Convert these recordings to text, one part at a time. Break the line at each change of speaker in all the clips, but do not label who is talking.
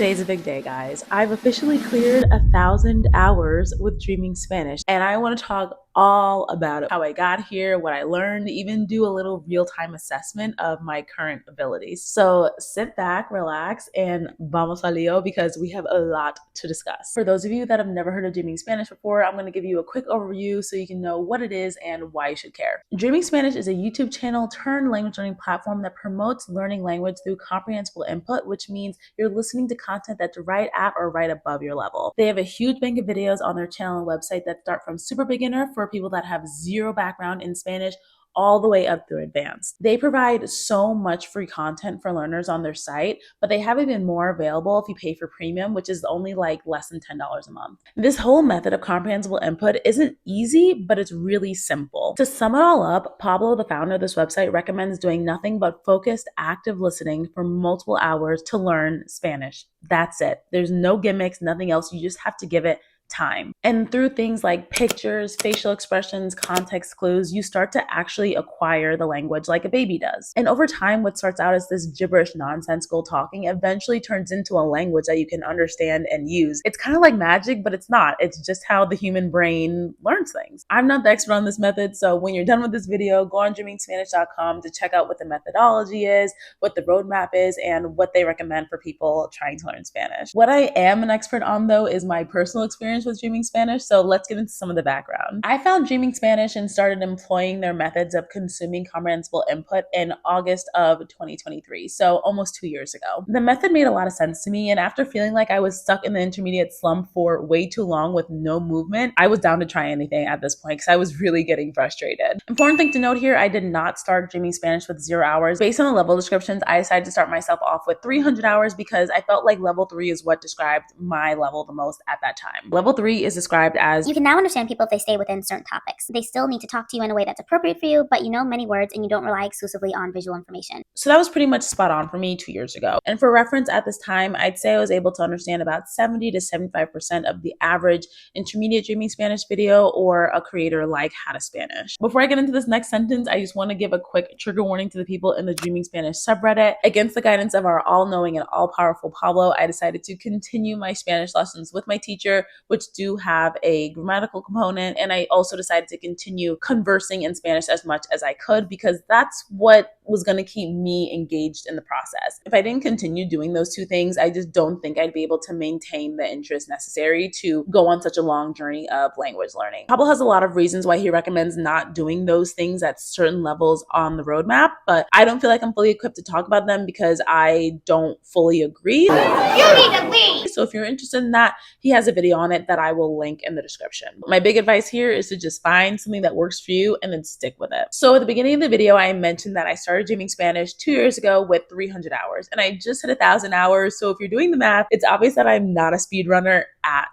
Today's a big day, guys. I've officially cleared 1,000 hours with Dreaming Spanish, and I want to talk all about it, how I got here, what I learned, even do a little real-time assessment of my current abilities. So sit back, relax, and vamos a lío because we have a lot to discuss. For those of you that have never heard of Dreaming Spanish before, I'm going to give you a quick overview so you can know what it is and why you should care. Dreaming Spanish is a YouTube channel turned language learning platform that promotes learning language through comprehensible input, which means you're listening to content that's right at or right above your level. They have a huge bank of videos on their channel and website that start from super beginner for people that have zero background in Spanish all the way up through advanced. They provide so much free content for learners on their site, but they have even more available if you pay for premium, which is only like less than $10 a month. This whole method of comprehensible input isn't easy, but it's really simple. To sum it all up, Pablo, the founder of this website, recommends doing nothing but focused, active listening for multiple hours to learn Spanish. That's it. There's no gimmicks, nothing else. You just have to give it time. And through things like pictures, facial expressions, context clues, you start to actually acquire the language like a baby does. And over time, what starts out as this gibberish nonsensical talking eventually turns into a language that you can understand and use. It's kind of like magic, but it's not. It's just how the human brain learns things. I'm not the expert on this method, so when you're done with this video, go on dreamingspanish.com to check out what the methodology is, what the roadmap is, and what they recommend for people trying to learn Spanish. What I am an expert on, though, is my personal experience with Dreaming Spanish, so let's get into some of the background. I found Dreaming Spanish and started employing their methods of consuming comprehensible input in August of 2023, so almost 2 years ago. The method made a lot of sense to me, and after feeling like I was stuck in the intermediate slump for way too long with no movement, I was down to try anything at this point because I was really getting frustrated. Important thing to note here, I did not start Dreaming Spanish with 0 hours. Based on the level descriptions, I decided to start myself off with 300 hours because I felt like level 3 is what described my level the most at that time. Level 3 is described as,
you can now understand people if they stay within certain topics. They still need to talk to you in a way that's appropriate for you, but you know many words and you don't rely exclusively on visual information.
So that was pretty much spot on for me 2 years ago. And for reference, at this time, I'd say I was able to understand about 70 to 75% of the average intermediate Dreaming Spanish video or a creator like How to Spanish. Before I get into this next sentence, I just want to give a quick trigger warning to the people in the Dreaming Spanish subreddit. Against the guidance of our all-knowing and all-powerful Pablo, I decided to continue my Spanish lessons with my teacher, which do have a grammatical component, and I also decided to continue conversing in Spanish as much as I could because that's what was going to keep me engaged in the process. If I didn't continue doing those two things, I just don't think I'd be able to maintain the interest necessary to go on such a long journey of language learning. Pablo has a lot of reasons why he recommends not doing those things at certain levels on the roadmap, but I don't feel like I'm fully equipped to talk about them because I don't fully agree.
You need to leave!
So if you're interested in that, he has a video on it that I will link in the description. My big advice here is to just find something that works for you and then stick with it. So at the beginning of the video, I mentioned that I started Dreaming Spanish 2 years ago with 300 hours, and I just hit 1,000 hours. So if you're doing the math, it's obvious that I'm not a speedrunner at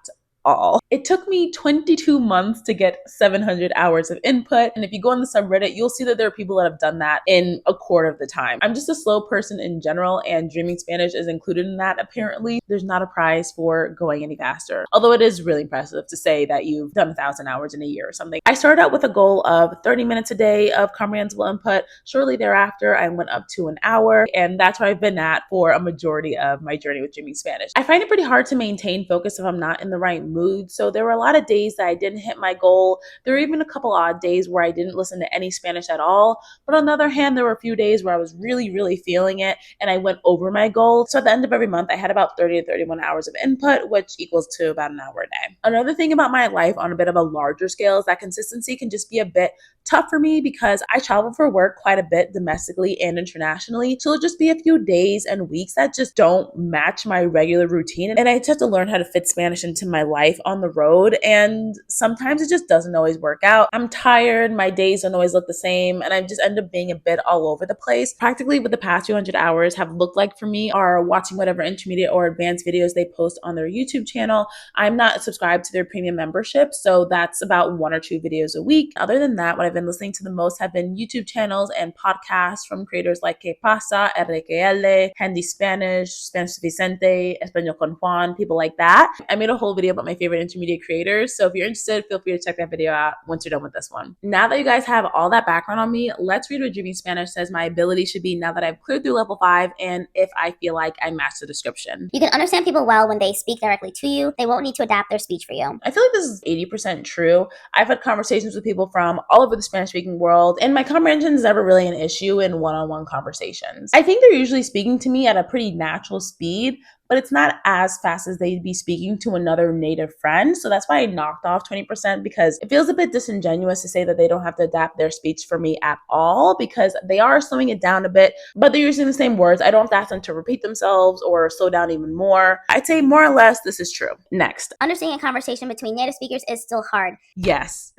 all. It took me 22 months to get 700 hours of input. And if you go on the subreddit, you'll see that there are people that have done that in a quarter of the time. I'm just a slow person in general, and Dreaming Spanish is included in that. Apparently, there's not a prize for going any faster. Although it is really impressive to say that you've done 1,000 hours in a year or something. I started out with a goal of 30 minutes a day of comprehensible input. Shortly thereafter, I went up to an hour, and that's where I've been at for a majority of my journey with Dreaming Spanish. I find it pretty hard to maintain focus if I'm not in the right mood. So there were a lot of days that I didn't hit my goal. There were even a couple odd days where I didn't listen to any Spanish at all. But on the other hand, there were a few days where I was really, really feeling it and I went over my goal. So at the end of every month, I had about 30 to 31 hours of input, which equals to about an hour a day. Another thing about my life on a bit of a larger scale is that consistency can just be a bit tough for me because I travel for work quite a bit domestically and internationally. So it'll just be a few days and weeks that just don't match my regular routine. And I just have to learn how to fit Spanish into my life on the road, and sometimes it just doesn't always work out. I'm tired, my days don't always look the same, and I just end up being a bit all over the place. Practically what the past 200 hours have looked like for me are watching whatever intermediate or advanced videos they post on their YouTube channel. I'm not subscribed to their premium membership, so that's about 1 or 2 videos a week. Other than that, what I've been listening to the most have been YouTube channels and podcasts from creators like Que Pasa, RQL, Handy Spanish, Spanish Vicente, Español con Juan, people like that. I made a whole video about my favorite intermediate creators, so if you're interested, feel free to check that video out once you're done with this one. Now that you guys have all that background on me, let's read what Dreaming Spanish says my ability should be now that I've cleared through level 5 and if I feel like I match the description.
You can understand people well when they speak directly to you. They won't need to adapt their speech for you.
I feel like this is 80% true. I've had conversations with people from all over the Spanish-speaking world, and my comprehension is never really an issue in one-on-one conversations. I think they're usually speaking to me at a pretty natural speed, but it's not as fast as they'd be speaking to another native friend. So that's why I knocked off 20%, because it feels a bit disingenuous to say that they don't have to adapt their speech for me at all, because they are slowing it down a bit, but they're using the same words. I don't have to ask them to repeat themselves or slow down even more. I'd say more or less this is true. Next.
Understanding a conversation between native speakers is still hard.
Yes.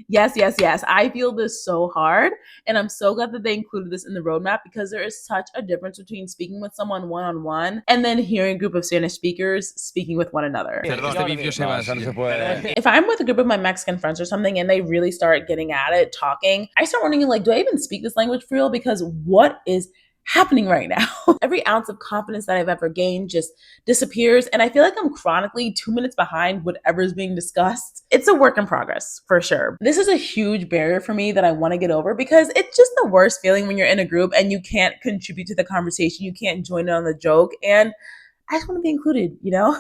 yes. I feel this so hard. And I'm so glad that they included this in the roadmap, because there is such a difference between speaking with someone one-on-one and then hearing a group of Spanish speakers speaking with one another. If I'm with a group of my Mexican friends or something and they really start getting at it, talking, I start wondering, like, do I even speak this language for real? Because what is happening right now? Every ounce of confidence that I've ever gained just disappears, and I feel like I'm chronically 2 minutes behind whatever is being discussed. It's a work in progress for sure. This is a huge barrier for me that I want to get over, because it's just the worst feeling when you're in a group and you can't contribute to the conversation, you can't join in on the joke, and I just want to be included, you know?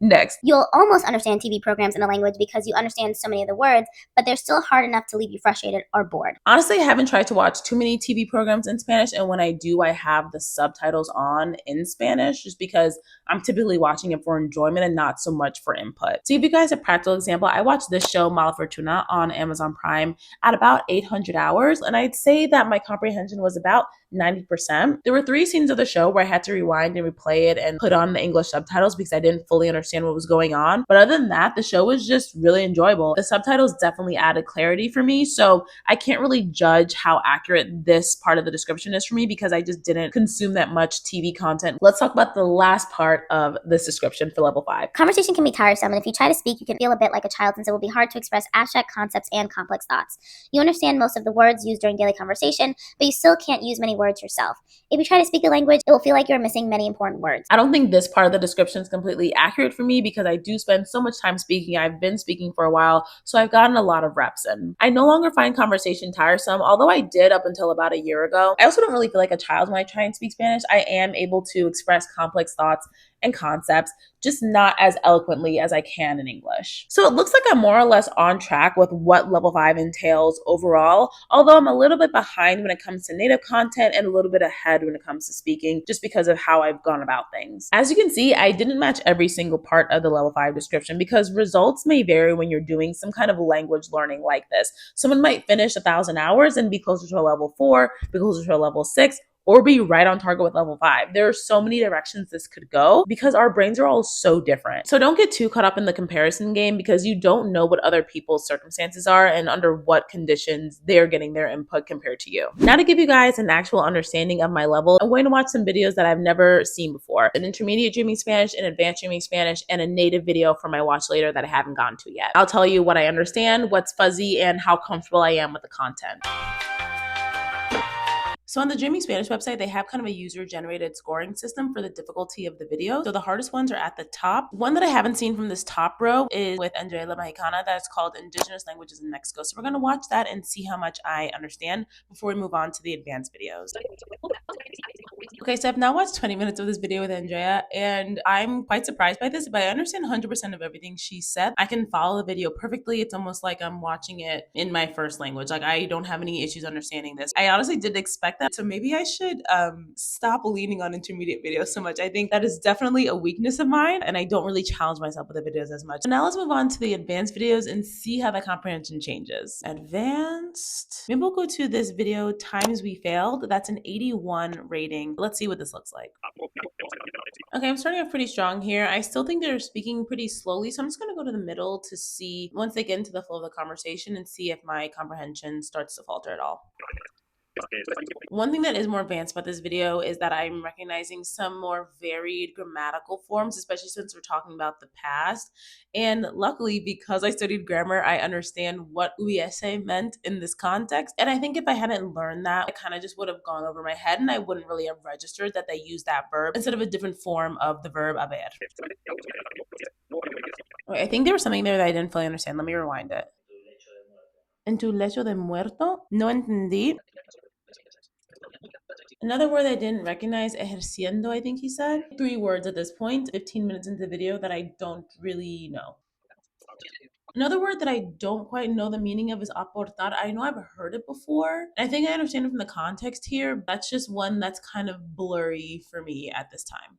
Next.
You'll almost understand TV programs in a language because you understand so many of the words, but they're still hard enough to leave you frustrated or bored.
Honestly, I haven't tried to watch too many TV programs in Spanish, and when I do, I have the subtitles on in Spanish just because I'm typically watching it for enjoyment and not so much for input. To give you guys a practical example, I watched this show, Mala Fortuna, on Amazon Prime at about 800 hours, and I'd say that my comprehension was about 90%. There were 3 scenes of the show where I had to rewind and replay it and put on the English subtitles because I didn't fully understand what was going on. But other than that, the show was just really enjoyable. The subtitles definitely added clarity for me, so I can't really judge how accurate this part of the description is for me because I just didn't consume that much TV content. Let's talk about the last part of this description for level 5.
Conversation can be tiresome, and if you try to speak, you can feel a bit like a child since it will be hard to express abstract concepts and complex thoughts. You understand most of the words used during daily conversation, but you still can't use many words yourself. If you try to speak the language, it will feel like you're missing many important words.
I don't think this part of the description is completely accurate for me because I do spend so much time speaking. I've been speaking for a while, so I've gotten a lot of reps in. I no longer find conversation tiresome, although I did up until about a year ago. I also don't really feel like a child when I try and speak Spanish. I am able to express complex thoughts and concepts, just not as eloquently as I can in English. So it looks like I'm more or less on track with what level 5 entails overall, although I'm a little bit behind when it comes to native content and a little bit ahead when it comes to speaking, just because of how I've gone about things. As you can see, I didn't match every single part of the level 5 description because results may vary when you're doing some kind of language learning like this. Someone might finish 1,000 hours and be closer to a level 4, be closer to a level 6, or be right on target with level 5. There are so many directions this could go because our brains are all so different. So don't get too caught up in the comparison game because you don't know what other people's circumstances are and under what conditions they're getting their input compared to you. Now to give you guys an actual understanding of my level, I'm going to watch some videos that I've never seen before. An intermediate Dreaming Spanish, an advanced Dreaming Spanish, and a native video for my watch later that I haven't gone to yet. I'll tell you what I understand, what's fuzzy, and how comfortable I am with the content. So on the Dreaming Spanish website, they have kind of a user-generated scoring system for the difficulty of the video. So the hardest ones are at the top. One that I haven't seen from this top row is with Andrea La Mexicana. That's called Indigenous Languages in Mexico. So we're going to watch that and see how much I understand before we move on to the advanced videos. Okay, so I've now watched 20 minutes of this video with Andrea, and I'm quite surprised by this, but I understand 100% of everything she said. I can follow the video perfectly. It's almost like I'm watching it in my first language. Like, I don't have any issues understanding this. I honestly did expect that, so maybe I should stop leaning on intermediate videos so much. I think that is definitely a weakness of mine, and I don't really challenge myself with the videos as much. So now let's move on to the advanced videos and see how the comprehension changes. Advanced. Maybe we'll go to this video, Times We Failed. That's an 81 rating. Let's see what this looks like. Okay, I'm starting off pretty strong here. I still think they're speaking pretty slowly, so I'm just going to go to the middle to see once they get into the flow of the conversation and see if my comprehension starts to falter at all. One thing that is more advanced about this video is that I'm recognizing some more varied grammatical forms, especially since we're talking about the past. And luckily, because I studied grammar, I understand what hubiese meant in this context. And I think if I hadn't learned that, I kind of just would have gone over my head and I wouldn't really have registered that they use that verb instead of a different form of the verb haber. Okay, I think there was something there that I didn't fully understand. Let me rewind it. En tu lecho de muerto? No entendí. Another word I didn't recognize, ejerciendo, I think he said. 3 words at this point, 15 minutes into the video, that I don't really know. Another word that I don't quite know the meaning of is aportar. I know I've heard it before. I think I understand it from the context here. That's just one that's kind of blurry for me at this time.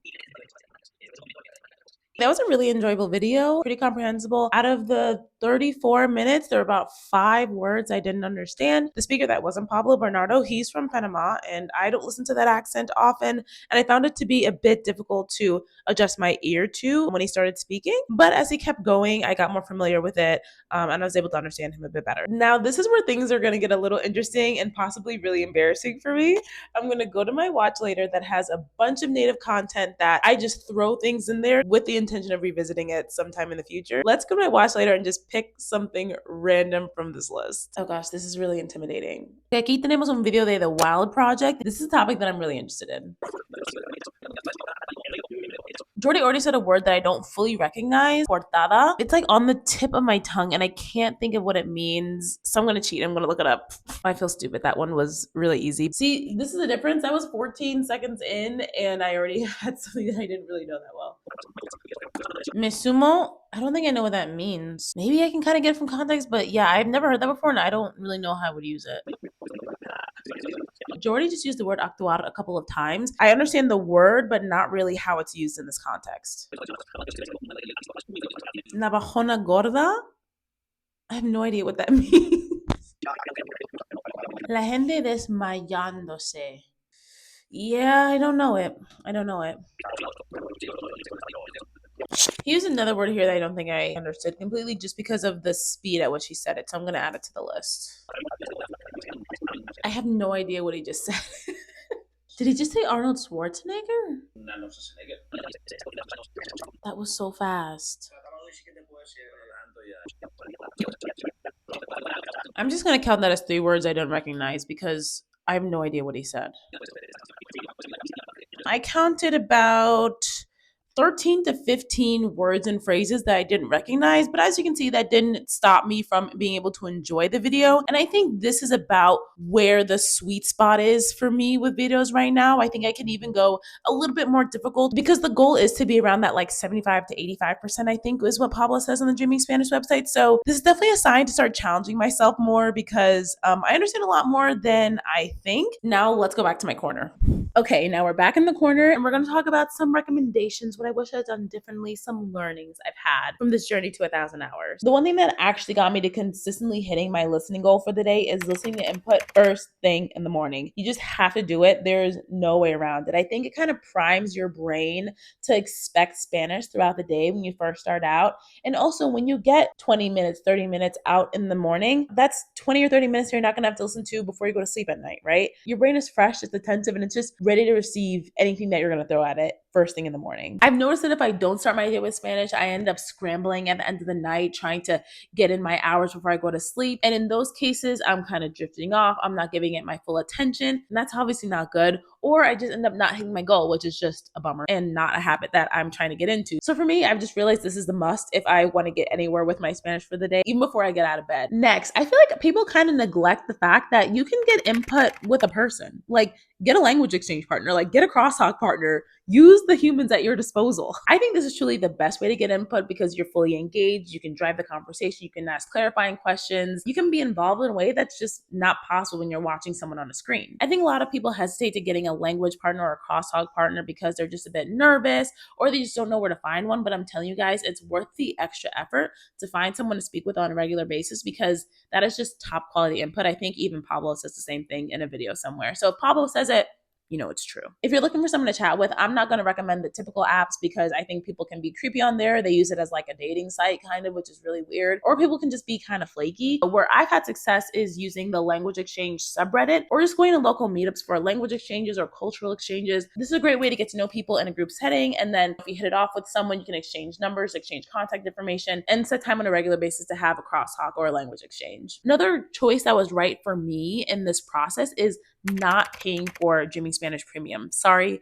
That was a really enjoyable video, pretty comprehensible. Out of the 34 minutes, there were about 5 words I didn't understand. The speaker that wasn't Pablo Bernardo, he's from Panama, and I don't listen to that accent often. And I found it to be a bit difficult to adjust my ear to when he started speaking. But as he kept going, I got more familiar with it, and I was able to understand him a bit better. Now, this is where things are going to get a little interesting and possibly really embarrassing for me. I'm going to go to my watch later that has a bunch of native content that I just throw things in there with the intention of revisiting it sometime in the future. Let's go to my watch later and just pick something random from this list. Oh gosh, this is really intimidating. Aquí tenemos un video de The Wild Project. This is a topic that I'm really interested in. Jordi already said a word that I don't fully recognize, portada. It's like on the tip of my tongue and I can't think of what it means. So I'm gonna cheat. I'm gonna look it up. I feel stupid. That one was really easy. See, this is the difference. I was 14 seconds in and I already had something that I didn't really know that well. Mesumo, I don't think I know what that means. Maybe I can kind of get it from context, but yeah, I've never heard that before and I don't really know how I would use it. Jordy just used the word actuar a couple of times. I understand the word, but not really how it's used in this context. Navajona gorda? I have no idea what that means. La gente desmayándose. Yeah, I don't know it. I don't know it. He used another word here that I don't think I understood completely just because of the speed at which he said it. So I'm going to add it to the list. I have no idea what he just said. Did he just say Arnold Schwarzenegger? That was so fast. I'm just going to count that as 3 words I don't recognize because I have no idea what he said. I counted about 13 to 15 words and phrases that I didn't recognize. But as you can see, that didn't stop me from being able to enjoy the video. And I think this is about where the sweet spot is for me with videos right now. I think I can even go a little bit more difficult because the goal is to be around that like 75 to 85%, I think is what Pablo says on the Dreaming Spanish website. So this is definitely a sign to start challenging myself more because I understand a lot more than I think. Now let's go back to my corner. Okay, now we're back in the corner and we're going to talk about some recommendations, what I wish I'd done differently, some learnings I've had from this journey to 1,000 hours. The one thing that actually got me to consistently hitting my listening goal for the day is listening to input first thing in the morning. You just have to do it. There's no way around it. I think it kind of primes your brain to expect Spanish throughout the day when you first start out. And also when you get 20 minutes, 30 minutes out in the morning, that's 20 or 30 minutes you're not going to have to listen to before you go to sleep at night, right? Your brain is fresh, it's attentive, and it's just ready to receive anything that you're going to throw at it first thing in the morning. I've noticed that if I don't start my day with Spanish, I end up scrambling at the end of the night trying to get in my hours before I go to sleep. And in those cases, I'm kind of drifting off. I'm not giving it my full attention. And that's obviously not good. Or I just end up not hitting my goal, which is just a bummer and not a habit that I'm trying to get into. So for me, I've just realized this is the must if I want to get anywhere with my Spanish for the day, even before I get out of bed. Next, I feel like people kind of neglect the fact that you can get input with a person. Like, get a language exchange partner, like get a crosstalk partner, use the humans at your disposal. I think this is truly the best way to get input because you're fully engaged. You can drive the conversation. You can ask clarifying questions. You can be involved in a way that's just not possible when you're watching someone on a screen. I think a lot of people hesitate to getting a language partner or a crosstalk partner because they're just a bit nervous or they just don't know where to find one. But I'm telling you guys, it's worth the extra effort to find someone to speak with on a regular basis because that is just top quality input. I think even Pablo says the same thing in a video somewhere. So if Pablo says it, you know it's true. If you're looking for someone to chat with, I'm not going to recommend the typical apps because I think people can be creepy on there. They use it as like a dating site kind of, which is really weird. Or people can just be kind of flaky. But where I've had success is using the language exchange subreddit or just going to local meetups for language exchanges or cultural exchanges. This is a great way to get to know people in a group setting. And then if you hit it off with someone, you can exchange numbers, exchange contact information, and set time on a regular basis to have a crosstalk or a language exchange. Another choice that was right for me in this process is not paying for Dreaming Spanish Premium. Sorry.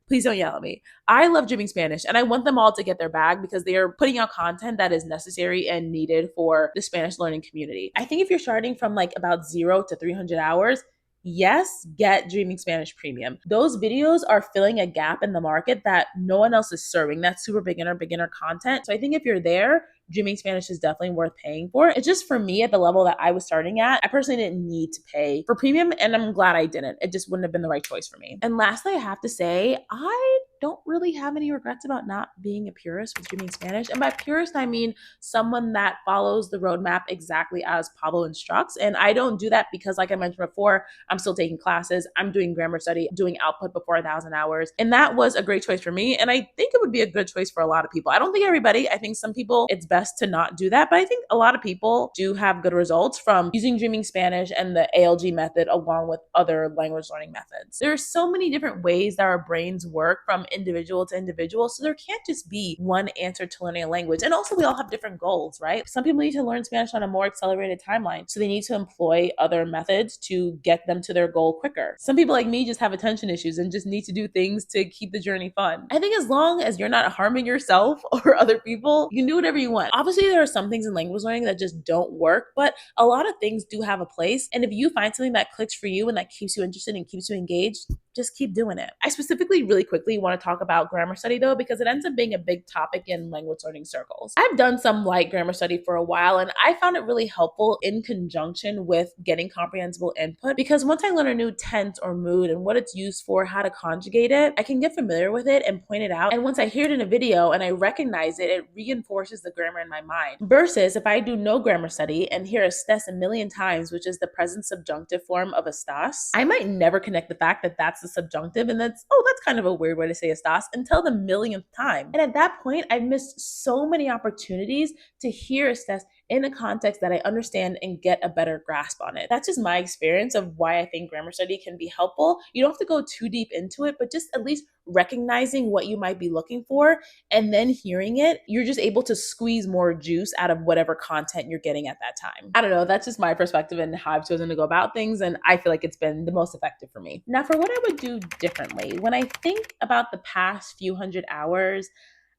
Please don't yell at me. I love Dreaming Spanish and I want them all to get their bag because they are putting out content that is necessary and needed for the Spanish learning community. I think if you're starting from like about 0 to 300 hours, yes, get Dreaming Spanish Premium. Those videos are filling a gap in the market that no one else is serving. That's super beginner content. So I think if you're there, Dreaming Spanish is definitely worth paying for. It's just for me at the level that I was starting at, I personally didn't need to pay for premium and I'm glad I didn't. It just wouldn't have been the right choice for me. And lastly, I have to say, I don't really have any regrets about not being a purist with Dreaming Spanish. And by purist, I mean someone that follows the roadmap exactly as Pablo instructs. And I don't do that because, like I mentioned before, I'm still taking classes, I'm doing grammar study, doing output before 1,000 hours. And that was a great choice for me. And I think it would be a good choice for a lot of people. I don't think everybody, I think some people, it's best to not do that. But I think a lot of people do have good results from using Dreaming Spanish and the ALG method along with other language learning methods. There are so many different ways that our brains work from individual to individual. So there can't just be one answer to learning a language. And also we all have different goals, right? Some people need to learn Spanish on a more accelerated timeline. So they need to employ other methods to get them to their goal quicker. Some people like me just have attention issues and just need to do things to keep the journey fun. I think as long as you're not harming yourself or other people, you can do whatever you want. Obviously, there are some things in language learning that just don't work, but a lot of things do have a place. And if you find something that clicks for you and that keeps you interested and keeps you engaged, just keep doing it. I specifically really quickly want to talk about grammar study though, because it ends up being a big topic in language learning circles. I've done some light grammar study for a while and I found it really helpful in conjunction with getting comprehensible input because once I learn a new tense or mood and what it's used for, how to conjugate it, I can get familiar with it and point it out. And once I hear it in a video and I recognize it, it reinforces the grammar in my mind. Versus if I do no grammar study and hear estés a million times, which is the present subjunctive form of estás, I might never connect the fact that that's the subjunctive and that's kind of a weird way to say estás until the millionth time. And at that point, I've missed so many opportunities to hear estés in a context that I understand and get a better grasp on it. That's just my experience of why I think grammar study can be helpful. You don't have to go too deep into it, but just at least recognizing what you might be looking for and then hearing it, you're just able to squeeze more juice out of whatever content you're getting at that time. I don't know, that's just my perspective and how I've chosen to go about things, and I feel like it's been the most effective for me. Now, for what I would do differently, when I think about the past few hundred hours,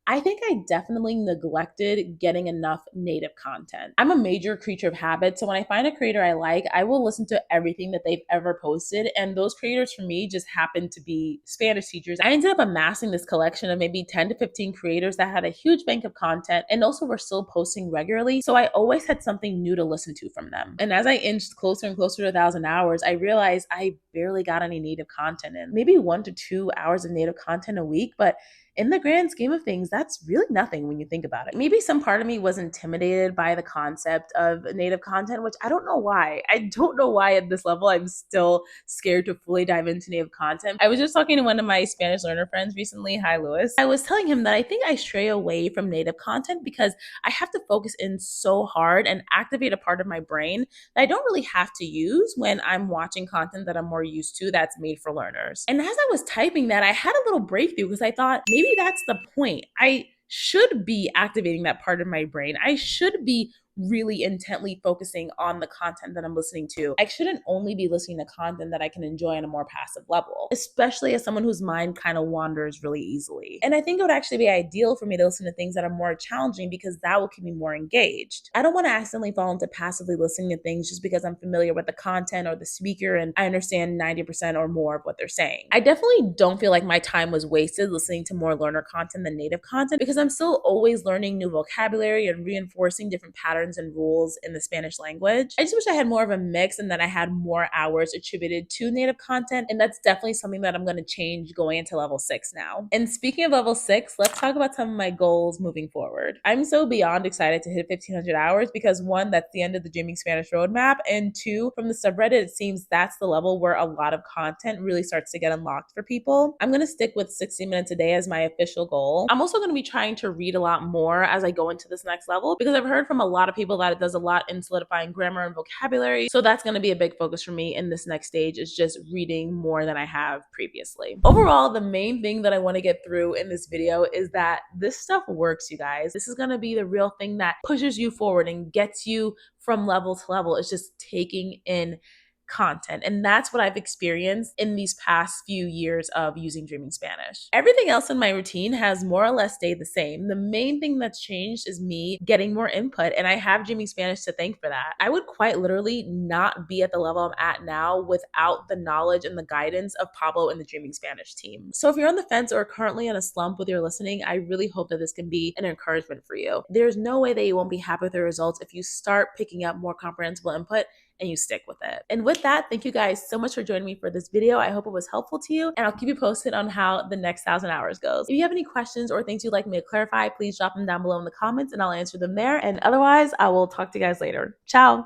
I think I definitely neglected getting enough native content. I'm a major creature of habit, so when I find a creator I like, I will listen to everything that they've ever posted, and those creators for me just happen to be Spanish teachers. I ended up amassing this collection of maybe 10 to 15 creators that had a huge bank of content and also were still posting regularly, so I always had something new to listen to from them. And as I inched closer and closer to 1,000 hours, I realized I barely got any native content in. Maybe 1 to 2 hours of native content a week, but in the grand scheme of things, that's really nothing when you think about it. Maybe some part of me was intimidated by the concept of native content, which I don't know why. I don't know why at this level I'm still scared to fully dive into native content. I was just talking to one of my Spanish learner friends recently. Hi, Lewis. I was telling him that I think I stray away from native content because I have to focus in so hard and activate a part of my brain that I don't really have to use when I'm watching content that I'm more used to that's made for learners. And as I was typing that, I had a little breakthrough because I thought maybe that's the point. I should be activating that part of my brain. I should be really intently focusing on the content that I'm listening to. I shouldn't only be listening to content that I can enjoy on a more passive level, especially as someone whose mind kind of wanders really easily. And I think it would actually be ideal for me to listen to things that are more challenging because that will keep me more engaged. I don't want to accidentally fall into passively listening to things just because I'm familiar with the content or the speaker and I understand 90% or more of what they're saying. I definitely don't feel like my time was wasted listening to more learner content than native content because I'm still always learning new vocabulary and reinforcing different patterns patterns and rules in the Spanish language. I just wish I had more of a mix and that I had more hours attributed to native content. And that's definitely something that I'm going to change going into level 6 now. And speaking of level 6, let's talk about some of my goals moving forward. I'm so beyond excited to hit 1,500 hours because one, that's the end of the Dreaming Spanish roadmap. And two, from the subreddit, it seems that's the level where a lot of content really starts to get unlocked for people. I'm going to stick with 60 minutes a day as my official goal. I'm also going to be trying to read a lot more as I go into this next level because I've heard from a lot of people that it does a lot in solidifying grammar and vocabulary. So that's going to be a big focus for me in this next stage, is just reading more than I have previously. Overall, the main thing that I want to get through in this video is that this stuff works, you guys. This is going to be the real thing that pushes you forward and gets you from level to level. It's just taking in content. And that's what I've experienced in these past few years of using Dreaming Spanish. Everything else in my routine has more or less stayed the same. The main thing that's changed is me getting more input, and I have Dreaming Spanish to thank for that. I would quite literally not be at the level I'm at now without the knowledge and the guidance of Pablo and the Dreaming Spanish team. So if you're on the fence or currently in a slump with your listening, I really hope that this can be an encouragement for you. There's no way that you won't be happy with the results if you start picking up more comprehensible input and you stick with it. And with that, thank you guys so much for joining me for this video. I hope it was helpful to you, and I'll keep you posted on how the next 1,000 hours goes. If you have any questions or things you'd like me to clarify, please drop them down below in the comments and I'll answer them there. And otherwise, I will talk to you guys later. Ciao.